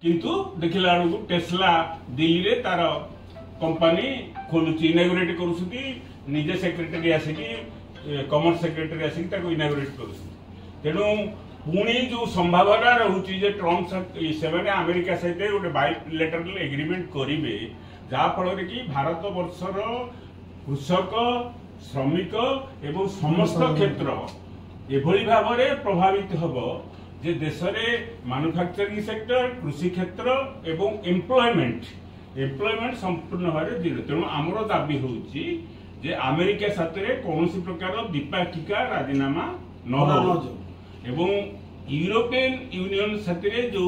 किंतु देखला बेलू टेस्ला दिल्ली रे तार कंपनी खोलुची इनागुरेट करूछुती निजे सेक्रेटरी आसिकी कॉमर्स सेक्रेटरी आसिकी इनागुरेट करूछुती तेणु पुणी जो संभावना रहुची जे ट्रम्प से अमेरिका सहित गोटे बायलेटरल एग्रीमेंट करेंगे जहाँ फल कि भारत वर्षर कृषक श्रमिक एवं समस्त क्षेत्र एभली भाव में प्रभावित हम जे देश में मैन्युफैक्चरिंग सेक्टर कृषि क्षेत्र एवं एम्प्लॉयमेंट संपूर्ण भाव में दृढ़ तेणु आमर दाबी होची जे अमेरिका साथ कौन प्रकार द्विपाक्षिक राजीनामा न हो एवं यूरोपियन यूनियन साथ जो